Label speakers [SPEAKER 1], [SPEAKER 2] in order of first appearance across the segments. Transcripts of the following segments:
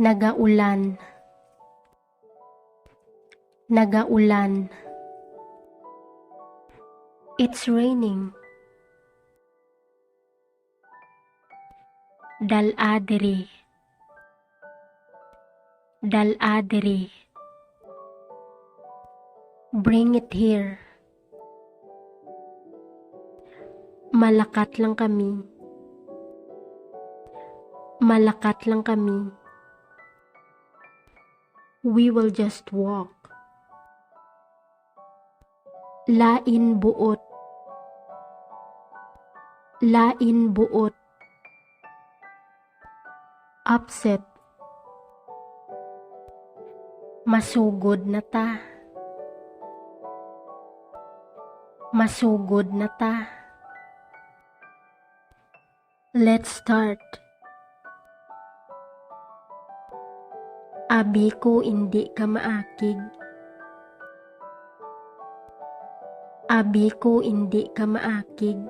[SPEAKER 1] Nagaulan. Nagaulan. It's raining. Dal-adiri. Dal-adiri. Bring it here. Malakat lang kami. Malakat lang kami. We will just walk. Lain buot. Lain buot. Upset. Masugod na ta. Masugod na ta. Let's start. Abi ko hindi ka maakig. Abi ko hindi ka maakig.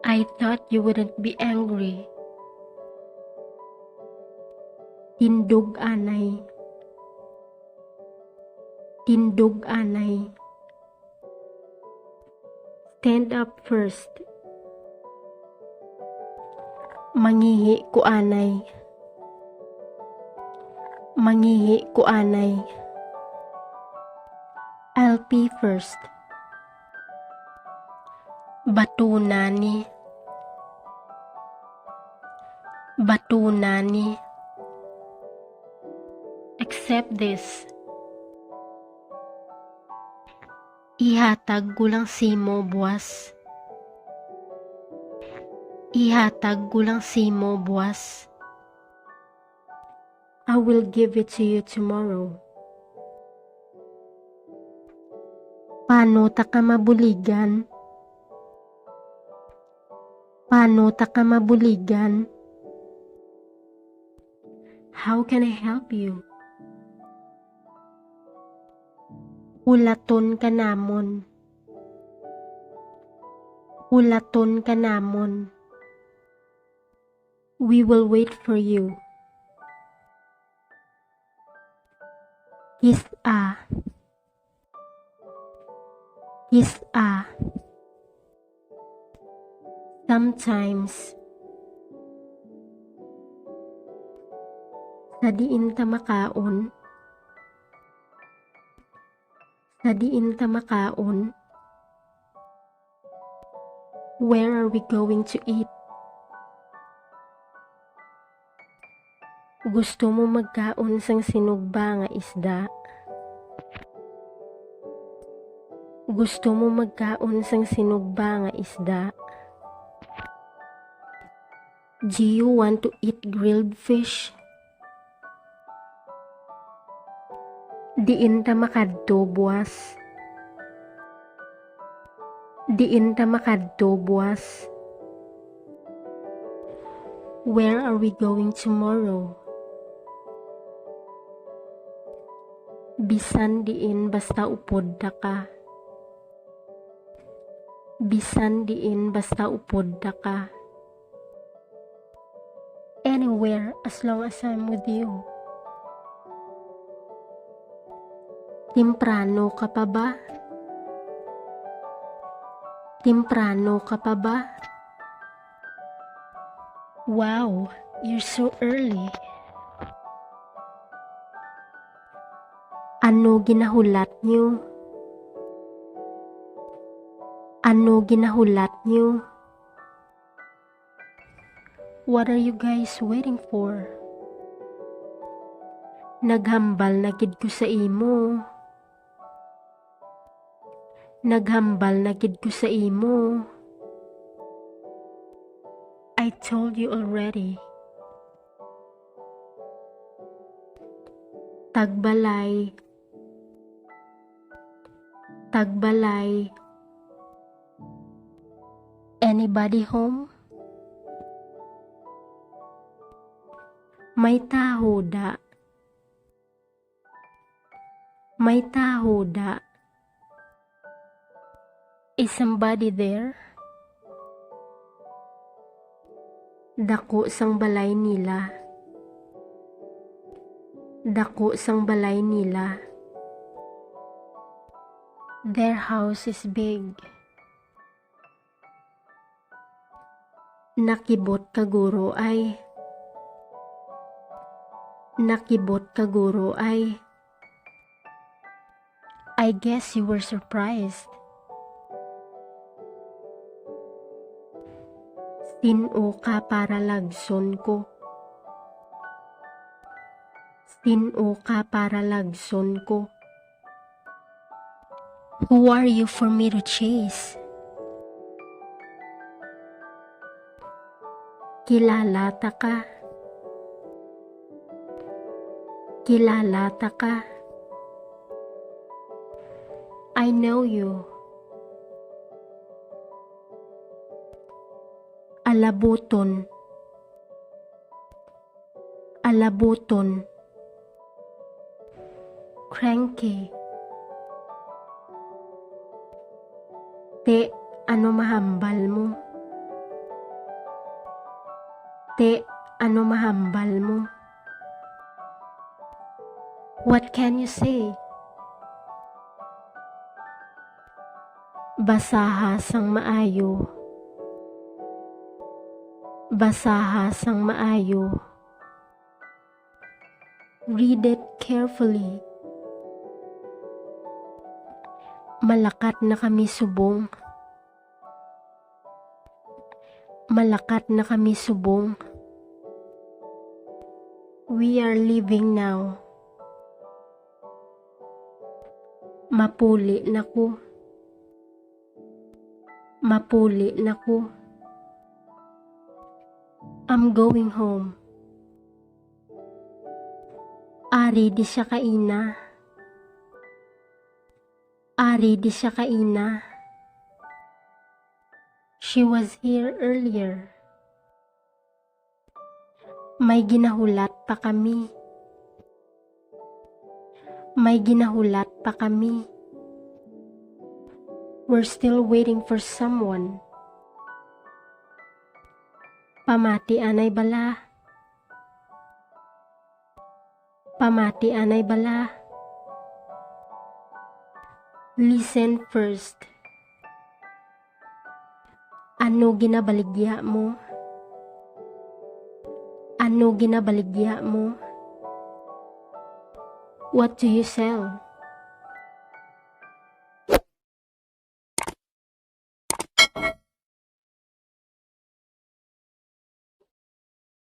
[SPEAKER 1] I thought you wouldn't be angry. Tindog anay. Tindog anay. Stand up first. Mangihi ko anay. Mangihi ko anay. I'll pee first. Batunani. Batunani. Accept this. Ihatag ko lang simo buwas. Ihatag ko lang simo buwas. I will give it to you tomorrow. Paano ta ka mabuligan? Paano ta ka mabuligan? How can I help you? Ulaton ka namon. Ulaton ka namon. We will wait for you. Is-a. Is-a. Sometimes. Sa diin ta makaon. Sa diin ta makaon. Where are we going to eat? Gusto mo magkaon sang sinugba nga isda? Gusto mo magkaon sang sinugba nga isda? Do you want to eat grilled fish? Diin ta makadto buwas. Diin ta makadto buwas. Where are we going tomorrow? Bisan diin basta upod da ka. Bisan diin basta upod da ka. Anywhere as long as I'm with you. Temprano ka pa ba? Temprano ka pa ba? Wow, you're so early. Ano ginahulat niyo? Ano ginahulat niyo? What are you guys waiting for? Naghambal na gid ko sa imo. Naghambal na gid ko sa imo. I told you already. Tagbalay. Tagbalay. Anybody home? May taho da. May taho da. Is somebody there? Dako sang balay nila. Dako sang balay nila. Their house is big. Nakibot kaguro ay. Nakibot kaguro ay. I guess you were surprised. Sino ka para lagson ko? Sino ka para lagson ko? Who are you for me to chase? Kilala ta ka. Kilala ta ka. I know you. Alabuton. Alabuton. Cranky. Te, ano mahambal mo? Te, ano mahambal mo? What can you say? Basaha sang maayo. Basaha sang maayo. Read it carefully. Malakat na kami subong. Malakat na kami subong. We are leaving now. Mapuli na ko. Mapuli na ko. I'm going home. Ari di siya kaina. Ari di siya kaina. She was here earlier. May ginahulat pa kami. May ginahulat pa kami. We're still waiting for someone. Pamati anay bala. Pamati anay bala. Listen first. Ano ginabaligya mo? Ano ginabaligya mo? What do you sell?